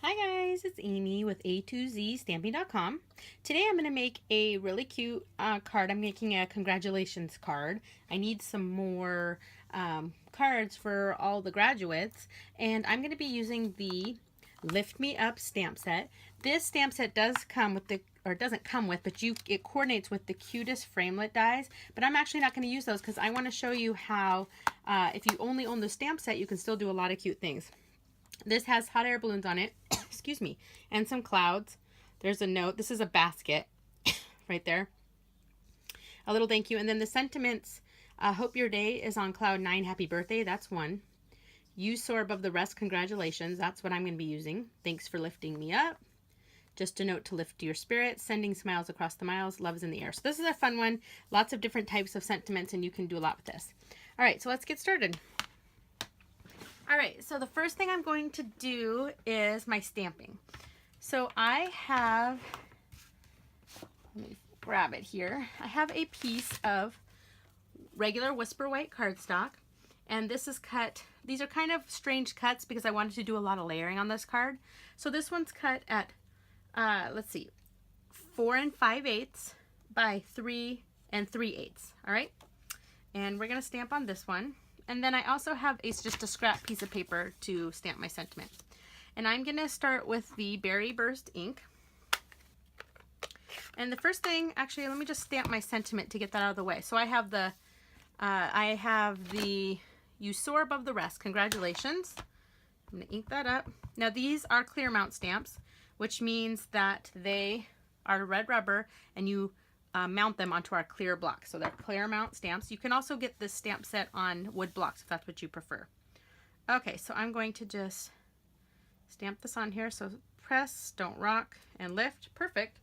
Hi guys, it's Amy with A2ZStamping.com. Today I'm going to make a really cute card. I'm making a congratulations card. I need some more cards for all the graduates, and I'm going to be using the Lift Me Up stamp set. This stamp set does come with or doesn't come with, but it coordinates with the cutest framelit dies, but I'm actually not going to use those because I want to show you how if you only own the stamp set, you can still do a lot of cute things. This has hot air balloons on it, excuse me, and some clouds. There's a note. This is a basket right there. A little thank you. And then the sentiments, hope your day is on cloud 9, happy birthday. That's one. You soar above the rest, congratulations. That's what I'm going to be using. Thanks for lifting me up. Just a note to lift your spirit, sending smiles across the miles, love's in the air. So this is a fun one. Lots of different types of sentiments, and you can do a lot with this. All right, so let's get started. All right, so the first thing I'm going to do is my stamping. So I have, let me grab it here. I have a piece of regular Whisper White cardstock, and this is cut. These are kind of strange cuts because I wanted to do a lot of layering on this card. So this one's cut at, let's see, 4 5/8 by 3 3/8. All right, and we're gonna stamp on this one. And then I also have just a scrap piece of paper to stamp my sentiment. And I'm going to start with the Berry Burst ink. And the first thing, actually, let me just stamp my sentiment to get that out of the way. So I have the You Soar Above the Rest, congratulations. I'm going to ink that up. Now these are clear mount stamps, which means that they are red rubber and you mount them onto our clear block. So they're clear mount stamps. You can also get this stamp set on wood blocks if that's what you prefer. Okay, so I'm going to just stamp this on here. So press, don't rock, and lift. Perfect.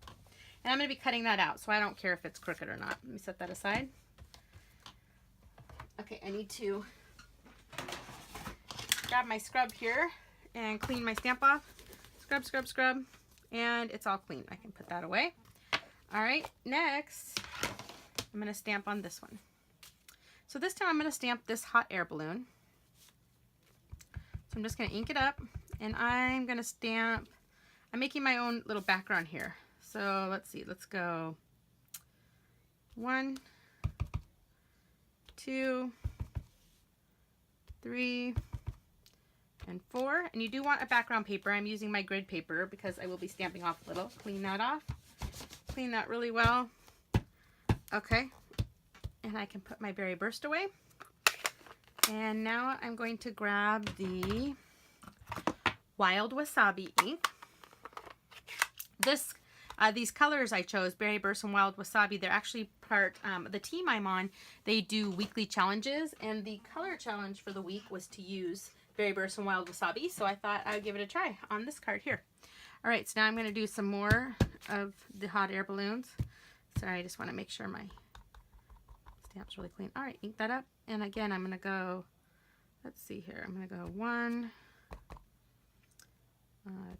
And I'm going to be cutting that out, so I don't care if it's crooked or not. Let me set that aside. Okay, I need to grab my scrub here and clean my stamp off. Scrub, scrub, scrub, and it's all clean. I can put that away. All right, next, I'm going to stamp on this one. So this time I'm going to stamp this hot air balloon. So I'm just going to ink it up, and I'm going to stamp, I'm making my own little background here. So let's see, let's go 1, 2, 3, and 4. And you do want a background paper. I'm using my grid paper because I will be stamping off a little. Clean that off. Clean that really well. Okay, and I can put my Berry Burst away. And now I'm going to grab the Wild Wasabi ink. These colors I chose, Berry Burst and Wild Wasabi, they're actually part, the team I'm on, they do weekly challenges, and the color challenge for the week was to use Berry Burst and Wild Wasabi, so I thought I would give it a try on this card here. All right, so now I'm going to do some more of the hot air balloons. Sorry, I just want to make sure my stamp's really clean. All right, ink that up. And again, I'm going to go, let's see here. I'm going to go 1,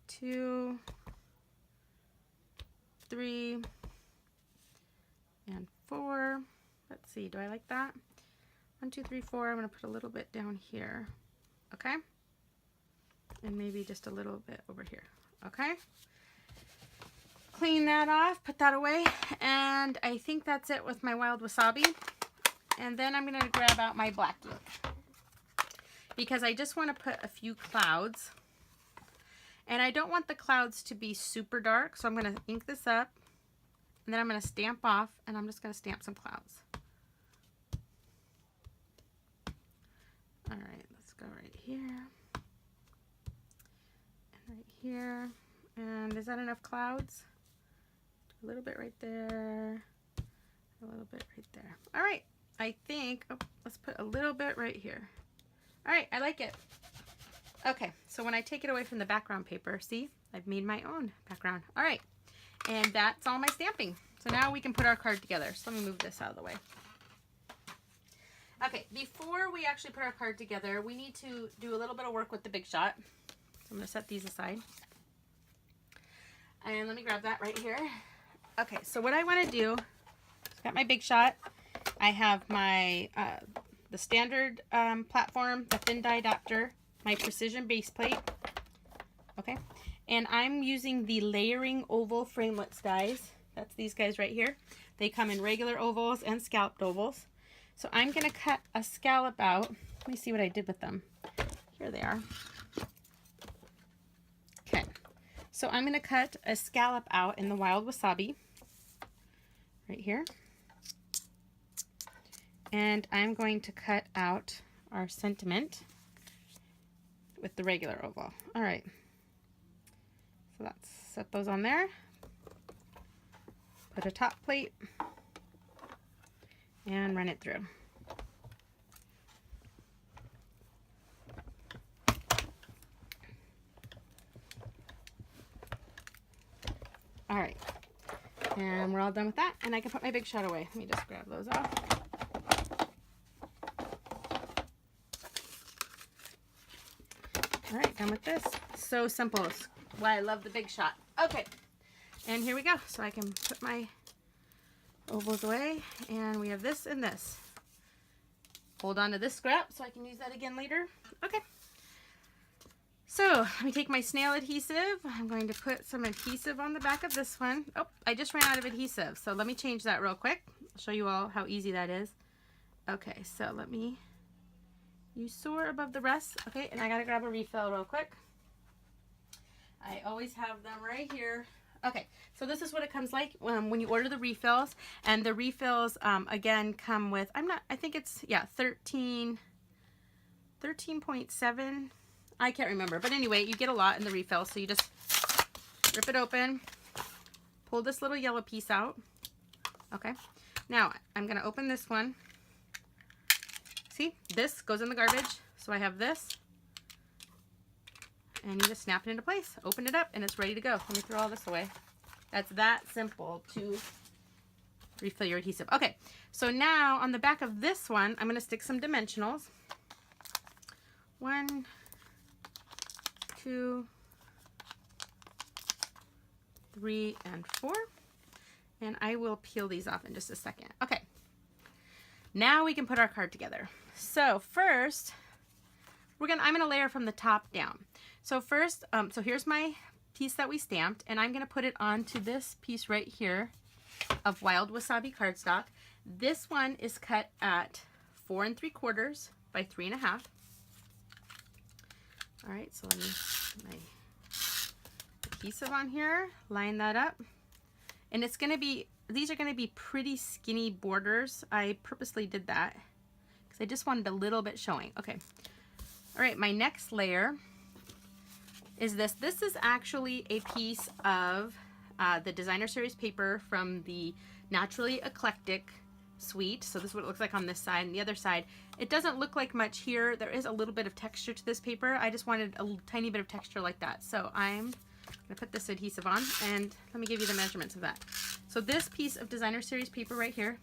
2, 3, and 4. Let's see, do I like that? 1, 2, 3, 4. I'm going to put a little bit down here. Okay? And maybe just a little bit over here. Okay, clean that off, put that away, and I think that's it with my Wild Wasabi. And then I'm going to grab out my black ink because I just want to put a few clouds, and I don't want the clouds to be super dark, so I'm going to ink this up, and then I'm going to stamp off, and I'm just going to stamp some clouds. All right, let's go right here. Right here, and is that enough clouds? A little bit right there, a little bit right there. All right, I think, oh, let's put a little bit right here. All right, I like it. Okay, so when I take it away from the background paper, see, I've made my own background. All right, and that's all my stamping. So now we can put our card together. So let me move this out of the way. Okay, before we actually put our card together, we need to do a little bit of work with the Big Shot. I'm going to set these aside. And let me grab that right here. Okay, so what I want to do, I've got my Big Shot. I have my the standard platform, the thin die adapter, my precision base plate. Okay, And I'm using the layering oval framelits dies. That's these guys right here. They come in regular ovals and scalloped ovals. So I'm going to cut a scallop out. Let me see what I did with them. Here they are. Okay. So I'm going to cut a scallop out in the wild wasabi. Right here. And I'm going to cut out our sentiment with the regular oval. All right. So let's set those on there. Put a top plate and run it through. All right. And we're all done with that. And I can put my big shot away. Let me just grab those off. All right, done with this. So simple. It's why I love the big shot. Okay, and here we go. So I can put my ovals away, and we have this and this. Hold on to this scrap so I can use that again later. Okay. So let me take my snail adhesive. I'm going to put some adhesive on the back of this one. Oh, I just ran out of adhesive, so let me change that real quick. I'll show you all how easy that is. Okay, so let me use soar above the rest. Okay, and I gotta grab a refill real quick. I always have them right here. Okay, so this is what it comes like when you order the refills, and the refills again come with, I think it's, yeah, 13.7. I can't remember, but anyway, you get a lot in the refill, so you just rip it open, pull this little yellow piece out. Okay, now I'm gonna open this one. See, this goes in the garbage, so I have this, and you just snap it into place, open it up, and it's ready to go. Let me throw all this away. That's that simple to refill your adhesive. Okay, so now on the back of this one, I'm gonna stick some dimensionals. 1, 2, 3, and 4. And I will peel these off in just a second. Okay, now we can put our card together. So first, I'm gonna layer from the top down. So first, so here's my piece that we stamped, and I'm gonna put it onto this piece right here of wild wasabi cardstock. This one is cut at 4 3/4 by 3 1/2. All right, so let me put my adhesive on here, line that up. And it's gonna be, these are gonna be pretty skinny borders. I purposely did that because I just wanted a little bit showing. Okay, all right, my next layer is this. This is actually a piece of the designer series paper from the Naturally Eclectic suite. So this is what it looks like on this side, and the other side, it doesn't look like much here. There is a little bit of texture to this paper. I just wanted a tiny bit of texture like that. So I'm gonna put this adhesive on, and let me give you the measurements of that. So this piece of designer series paper right here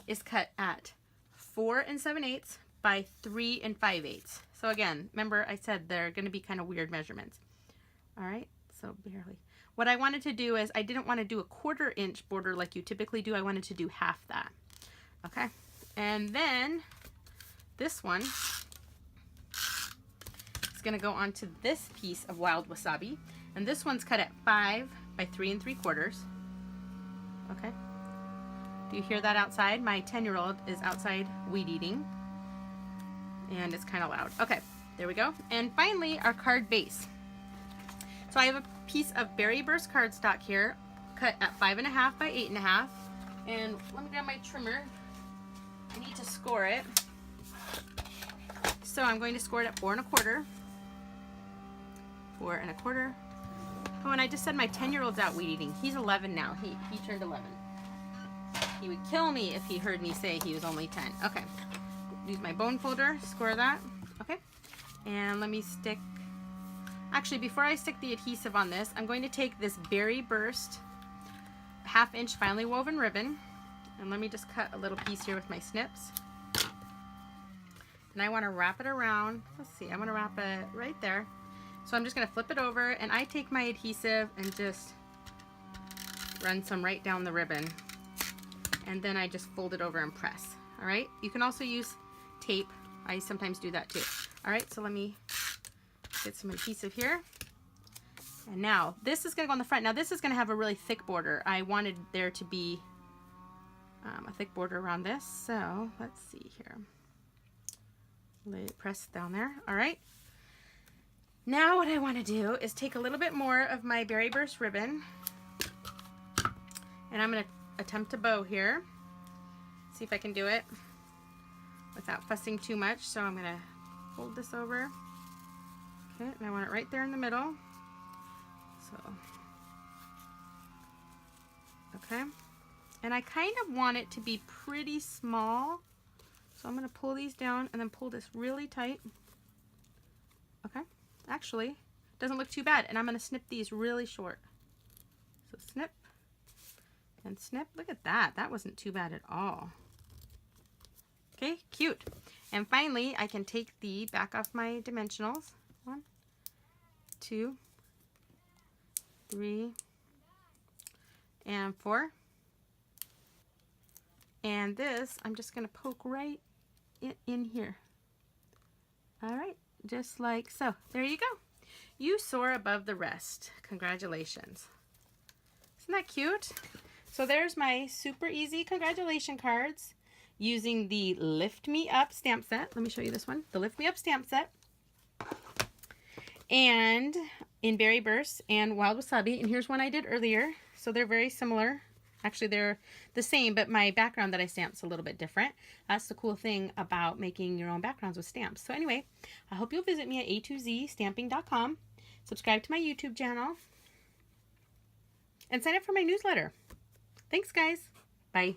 is cut at 4 7/8 by 3 5/8. So again, remember I said they're gonna be kind of weird measurements. All right, so barely. What I wanted to do is I didn't want to do a 1/4 inch border like you typically do. I wanted to do half that. Okay, and then this one is gonna go onto this piece of wild wasabi. And this one's cut at 5 by 3 3/4. Okay. Do you hear that outside? My 10-year-old is outside weed eating. And it's kind of loud. Okay, there we go. And finally, our card base. So I have a piece of Berry Burst cardstock here, cut at 5 1/2 by 8 1/2. And let me grab my trimmer. I need to score it. So I'm going to score it at 4 1/4. 4 1/4. Oh, and I just said my 10-year-old's out weed eating. He's 11 now. He turned 11. He would kill me if he heard me say he was only 10. Okay. Use my bone folder, score that. Okay. And let me stick, actually before I stick the adhesive on this, I'm going to take this Berry Burst 1/2 inch finely woven ribbon, and let me just cut a little piece here with my snips. And I want to wrap it around. Let's see, I want to wrap it right there. So I'm just going to flip it over, and I take my adhesive and just run some right down the ribbon. And then I just fold it over and press. All right, you can also use tape. I sometimes do that too. All right, so let me get some adhesive here. And now this is going to go on the front. Now this is going to have a really thick border. I wanted there to be a thick border around this. So let's see here. Press down there. All right. Now what I want to do is take a little bit more of my Berry Burst ribbon, and I'm going to attempt to bow here. See if I can do it without fussing too much. So I'm going to fold this over. Okay, and I want it right there in the middle. So, okay. And I kind of want it to be pretty small. So I'm going to pull these down and then pull this really tight. Okay. Actually, doesn't look too bad. And I'm going to snip these really short. So snip and snip. Look at that. That wasn't too bad at all. Okay, cute. And finally, I can take the back off my dimensionals. 1, 2, 3, and 4. And this, I'm just going to poke right in here. All right, just like so. There you go. You soar above the rest. Congratulations. Isn't that cute? So there's my super easy congratulation cards using the Lift Me Up stamp set. Let me show you this one. The Lift Me Up stamp set. And in Berry Burst and Wild Wasabi. And here's one I did earlier. So they're very similar. Actually, they're the same, but my background that I stamped is a little bit different. That's the cool thing about making your own backgrounds with stamps. So anyway, I hope you'll visit me at a2zstamping.com. Subscribe to my YouTube channel. And sign up for my newsletter. Thanks, guys. Bye.